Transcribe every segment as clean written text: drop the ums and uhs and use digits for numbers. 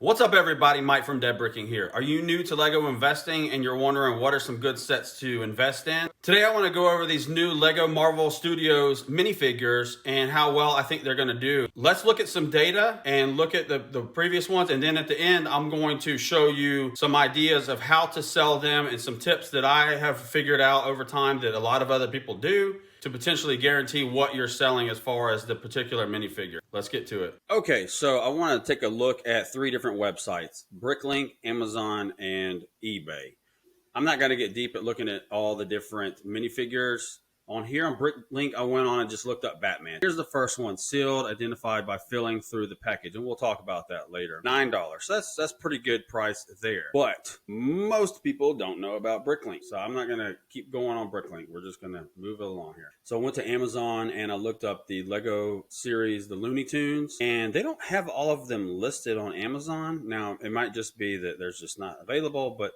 What's up everybody, Mike from Dead Bricking here. Are you new to Lego investing and you're wondering what are some good sets to invest in? Today I want to go over these new Lego Marvel Studios minifigures and how well I think they're going to do. Let's look at some data and look at the previous ones, and then at the end I'm going to show you some ideas of how to sell them and some tips that I have figured out over time that a lot of other people do to potentially guarantee what you're selling as far as the particular minifigure. Let's get to it. Okay, so I want to take a look at three different websites: Bricklink, Amazon, and eBay. I'm not going to get deep at looking at all the different minifigures. On here on Bricklink, I went on and just looked up Batman. Here's the first one: sealed, identified by filling through the package, and we'll talk about that later. $9. So that's pretty good price there. But most people don't know about Bricklink, so I'm not going to keep going on Bricklink. We're just going to move it along here. So I went to Amazon and I looked up the Lego series, the Looney Tunes, and they don't have all of them listed on Amazon. Now, it might just be that there's just not available, but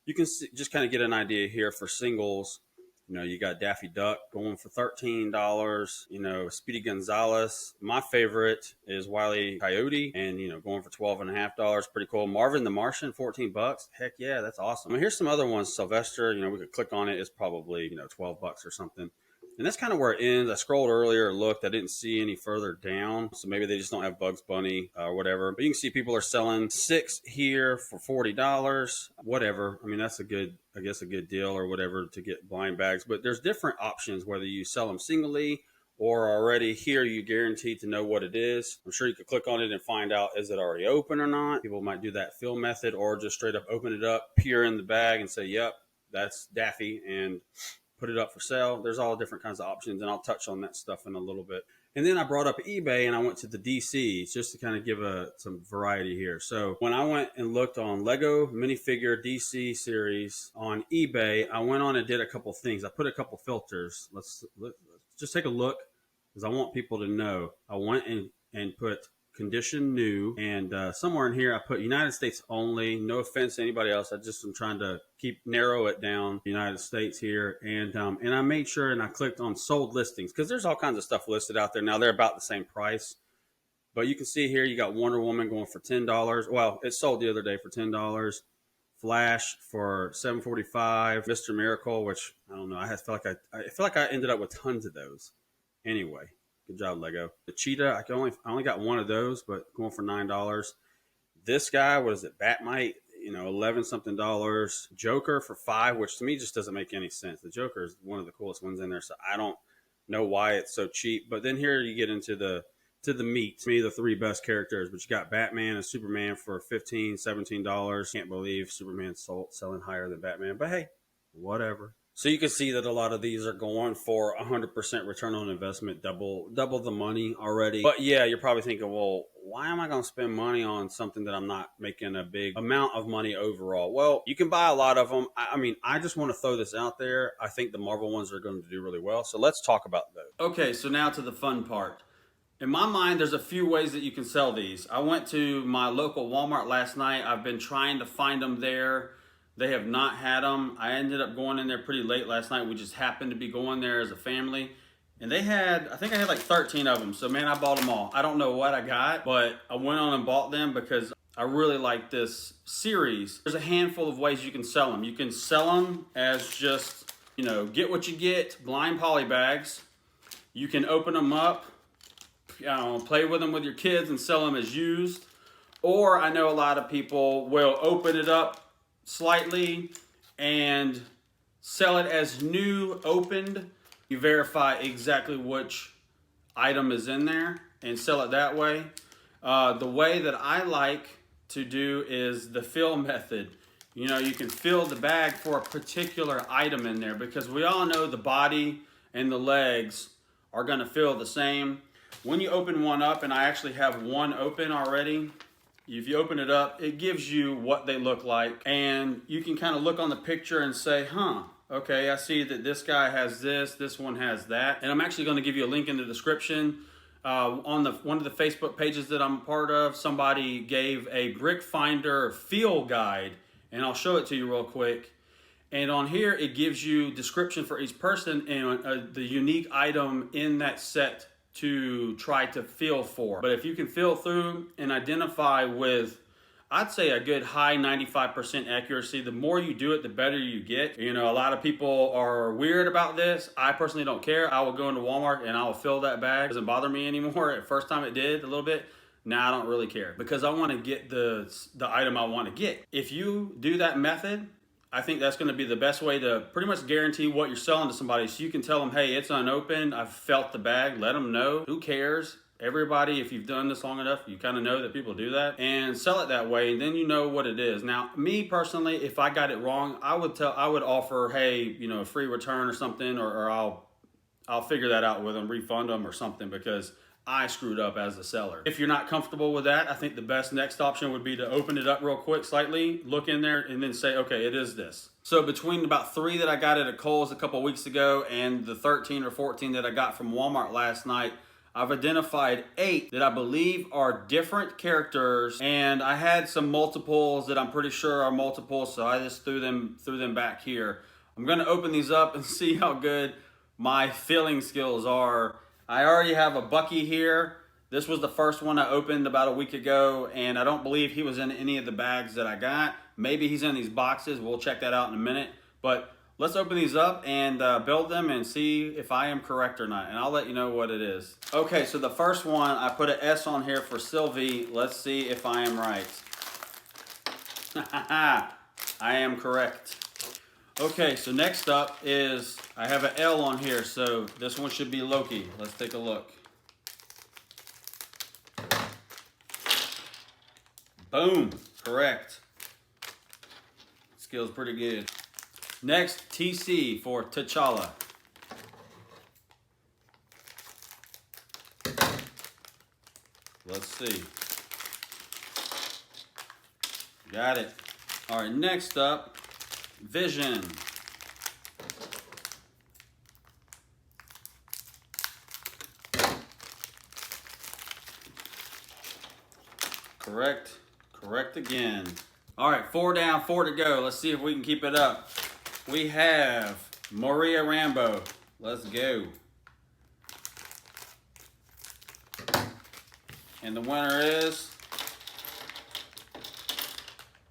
you can just kind of get an idea here for singles. You know, you got Daffy Duck going for $13. You know, Speedy Gonzalez. My favorite is Wile E. Coyote, and going for $12.50. Pretty cool. Marvin the Martian, $14. Heck yeah, that's awesome. I mean, here's some other ones. Sylvester. We could click on it. It's probably $12 or something. And that's kind of where it ends. I scrolled earlier, looked, I didn't see any further down. So maybe they just don't have Bugs Bunny or whatever. But you can see people are selling 6 here for $40, whatever. I mean, that's a good deal or whatever to get blind bags. But there's different options, whether you sell them singly or already here, you guaranteed to know what it is. I'm sure you could click on it and find out, is it already open or not? People might do that fill method or just straight up open it up, peer in the bag and say, yep, that's Daffy, and put it up for sale. There's all different kinds of options, and I'll touch on that stuff in a little bit. And then I brought up eBay and I went to the DCs just to kind of give some variety here. So when I went and looked on Lego minifigure DC series on eBay, I went on and did a couple things. I put a couple filters. Let's just take a look, because I want people to know. I went and put condition new, and somewhere in here I put United States only. No offense to anybody else, I just am trying to narrow it down, United States here. And I made sure, and I clicked on sold listings, because there's all kinds of stuff listed out there now. They're about the same price, but you can see here you got Wonder Woman going for $10. Well, it sold the other day for $10. Flash for $7.45. Mr. Miracle, which I don't know, I feel like I ended up with tons of those. Anyway, good job, Lego. The cheetah, I only got one of those, but going for $9. This guy, what is it? Batmite, $11 something. Joker for $5, which to me just doesn't make any sense. The Joker is one of the coolest ones in there, so I don't know why it's so cheap. But then here you get into the meat. To me, the three best characters, but you got Batman and Superman for $15, $17. Can't believe Superman's selling higher than Batman, but hey, whatever. So you can see that a lot of these are going for 100% return on investment, double the money already. But yeah, you're probably thinking, well, why am I going to spend money on something that I'm not making a big amount of money overall? Well, you can buy a lot of them. I mean, I just want to throw this out there. I think the Marvel ones are going to do really well. So let's talk about those. Okay, so now to the fun part. In my mind, there's a few ways that you can sell these. I went to my local Walmart last night. I've been trying to find them there. They have not had them. I ended up going in there pretty late last night. We just happened to be going there as a family. And I think I had like 13 of them. So man, I bought them all. I don't know what I got, but I went on and bought them because I really like this series. There's a handful of ways you can sell them. You can sell them as just, get what you get, blind poly bags. You can open them up, play with them with your kids and sell them as used. Or I know a lot of people will open it up slightly and sell it as new, opened. You verify exactly which item is in there and sell it that way. The way that I like to do is the fill method. You can fill the bag for a particular item in there, because we all know the body and the legs are going to feel the same. When you open one up, and I actually have one open already, if you open it up, it gives you what they look like, and you can kind of look on the picture and say, okay, I see that this guy has this one has that. And I'm actually going to give you a link in the description. On one of the Facebook pages that I'm a part of, somebody gave a Brickfinder field guide, and I'll show it to you real quick. And on here, it gives you description for each person and the unique item in that set to try to feel for. But if you can feel through and identify with I'd say a good high 95% accuracy. The more you do it, the better you get. You know, a lot of people are weird about this. I personally don't care. I will go into Walmart and I will fill that bag. It doesn't bother me anymore. At first time it did a little bit. Now I don't really care because I want to get the item I want to get. If you do that method, I think that's going to be the best way to pretty much guarantee what you're selling to somebody. So you can tell them, hey, it's unopened. I've felt the bag. Let them know. Who cares? Everybody, if you've done this long enough, you kind of know that people do that, and sell it that way, and then you know what it is. Now, me personally, if I got it wrong, I would offer, hey, you know, a free return or something, or I'll figure that out with them, refund them or something, because I screwed up as the seller. If you're not comfortable with that, I think the best next option would be to open it up real quick slightly, look in there, and then say, okay, it is this. So between about 3 that I got at a Kohl's a couple weeks ago and the 13 or 14 that I got from Walmart last night, I've identified 8 that I believe are different characters, and I had some multiples that I'm pretty sure are multiples, so I just threw them back here. I'm gonna open these up and see how good my filling skills are. I already have a Bucky here. This was the first one I opened about a week ago, and I don't believe he was in any of the bags that I got. Maybe he's in these boxes. We'll check that out in a minute, but let's open these up and build them and see if I am correct or not, and I'll let you know what it is. Okay, so the first one, I put an S on here for Sylvie. Let's see if I am right. I am correct. Okay, so next up is, I have an L on here, so this one should be Loki. Let's take a look. Boom, correct. Skill's pretty good. Next, TC for T'Challa. Let's see. Got it. All right, next up, Vision. Correct. Correct again. All right, 4 down, 4 to go. Let's see if we can keep it up. We have Maria Rambeau. Let's go. And the winner is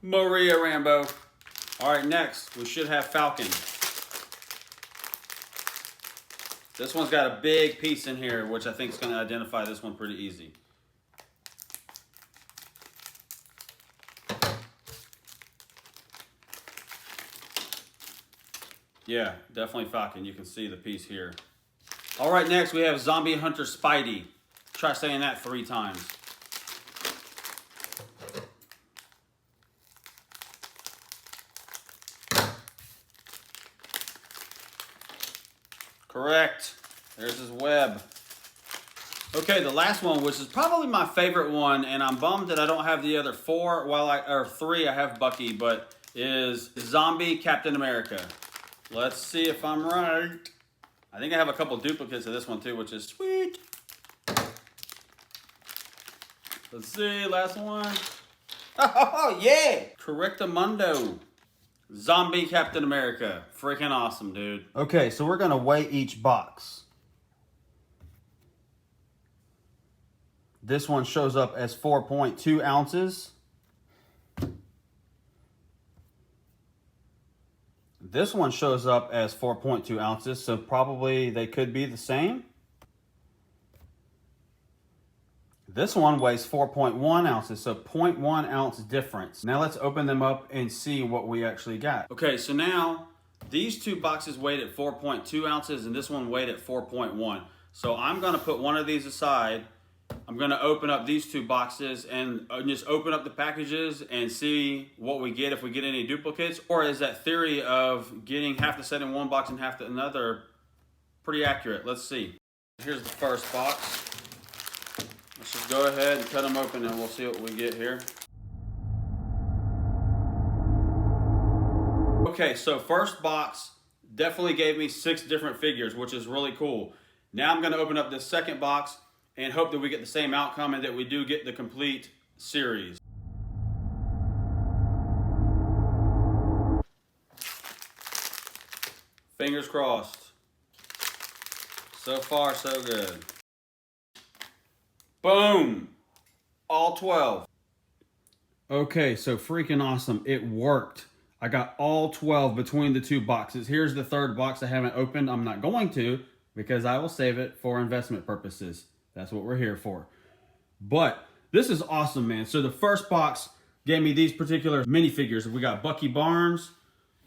Maria Rambeau. All right, next, we should have Falcon. This one's got a big piece in here, which I think is going to identify this one pretty easy. Yeah, definitely Falcon. You can see the piece here. All right, next we have Zombie Hunter Spidey. Try saying that 3 times. Correct. There's his web. Okay, the last one, which is probably my favorite one, and I'm bummed that I don't have the other 4. Or 3, I have Bucky, but is Zombie Captain America. Let's see if I'm right. I think I have a couple duplicates of this one too, which is sweet. Let's see, last one. Oh, yeah! Correctamundo. Zombie Captain America. Freaking awesome, dude. Okay, so we're gonna weigh each box. This one shows up as 4.2 ounces. This one shows up as 4.2 ounces, so probably they could be the same. This one weighs 4.1 ounces, so 0.1 ounce difference. Now let's open them up and see what we actually got. Okay, so now these 2 boxes weighed at 4.2 ounces and this one weighed at 4.1. So I'm gonna put one of these aside. I'm gonna open up these 2 boxes and just open up the packages and see what we get, if we get any duplicates, or is that theory of getting half the set in one box and half the another pretty accurate? Let's see. Here's the first box. Let's just go ahead and cut them open and we'll see what we get here. Okay, so first box definitely gave me 6 different figures, which is really cool. Now I'm gonna open up this second box and hope that we get the same outcome and that we do get the complete series. Fingers crossed. So far, so good. Boom! All 12. Okay, so freaking awesome. It worked. I got all 12 between the two boxes. Here's the third box I haven't opened. I'm not going to because I will save it for investment purposes. That's what we're here for. But this is awesome, man. So the first box gave me these particular minifigures. We got Bucky Barnes.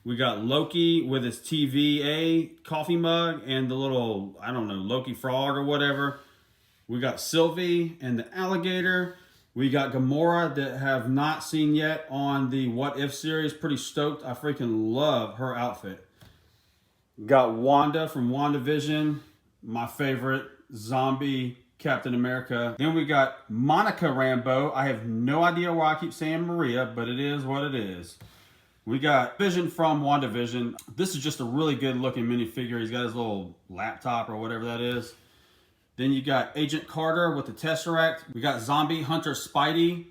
We got Loki with his TVA coffee mug and the little, I don't know, Loki frog or whatever. We got Sylvie and the alligator. We got Gamora that have not seen yet on the What If series. Pretty stoked. I freaking love her outfit. Got Wanda from WandaVision, my favorite zombie Captain America. Then we got Monica Rambeau. I have no idea why I keep saying Maria, but it is what it is. We got Vision from WandaVision. This is just a really good looking minifigure. He's got his little laptop or whatever that is. Then you got Agent Carter with the Tesseract. We got Zombie Hunter Spidey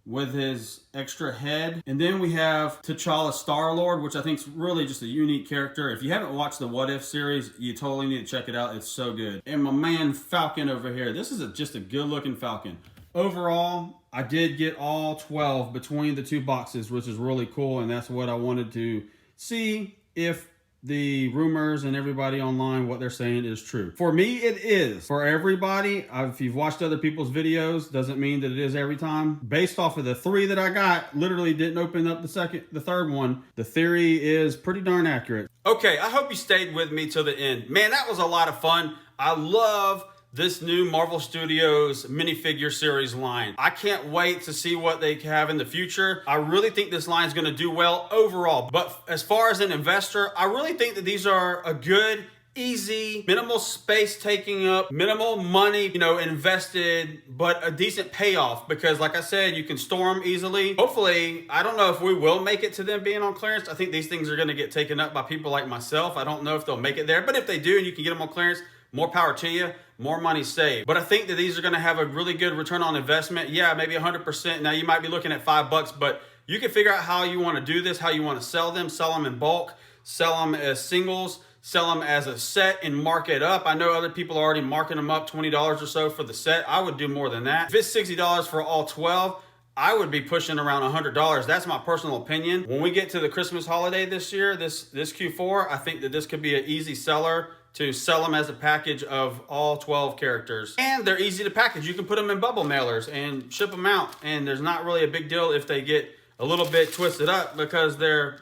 with his extra head. And then we have T'Challa Star-Lord, which I think is really just a unique character. If you haven't watched the What If series, you totally need to check it out. It's so good. And my man Falcon over here. This is just a good looking Falcon. Overall, I did get all 12 between the two boxes, which is really cool. And that's what I wanted to see if the rumors and everybody online, what they're saying is true. For me, it is. For everybody, if you've watched other people's videos, doesn't mean that it is every time. Based off of the 3 that I got, literally didn't open up the third one. The theory is pretty darn accurate. Okay, I hope you stayed with me till the end. Man, that was a lot of fun. I love this new Marvel Studios minifigure series line. I can't wait to see what they have in the future. I really think this line is going to do well overall. But as far as an investor, I really think that these are a good, easy, minimal space taking up, minimal money, invested, but a decent payoff. Because like I said, you can store them easily. Hopefully, I don't know if we will make it to them being on clearance. I think these things are going to get taken up by people like myself. I don't know if they'll make it there, but if they do and you can get them on clearance, more power to you, more money saved. But I think that these are going to have a really good return on investment. Yeah, maybe 100%. Now you might be looking at $5, but you can figure out how you want to do this, how you want to sell them in bulk, sell them as singles, sell them as a set and mark it up. I know other people are already marking them up $20 or so for the set. I would do more than that. If it's $60 for all 12, I would be pushing around $100. That's my personal opinion. When we get to the Christmas holiday this year, this Q4, I think that this could be an easy seller to sell them as a package of all 12 characters. And they're easy to package. You can put them in bubble mailers and ship them out. And there's not really a big deal if they get a little bit twisted up because they're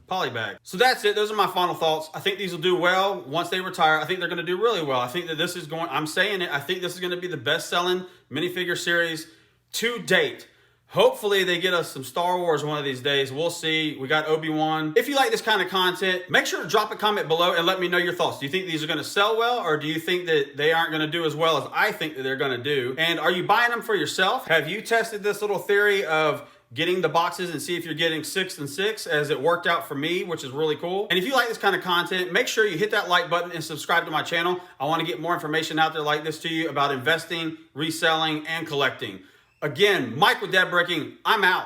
polybagged. So that's it. Those are my final thoughts. I think these will do well once they retire. I think they're going to do really well. I think that this is going, I'm saying it, I think this is going to be the best selling minifigure series to date. Hopefully they get us some Star Wars one of these days. We'll see. We got Obi-Wan. If you like this kind of content, make sure to drop a comment below and let me know your thoughts. Do you think these are going to sell well, or do you think that they aren't going to do as well as I think that they're going to do? And are you buying them for yourself? Have you tested this little theory of getting the boxes and see if you're getting 6 and 6 as it worked out for me, which is really cool. And if you like this kind of content, make sure you hit that like button and subscribe to my channel. I want to get more information out there like this to you about investing, reselling, and collecting. Again, Mike with Dead Bricking, I'm out.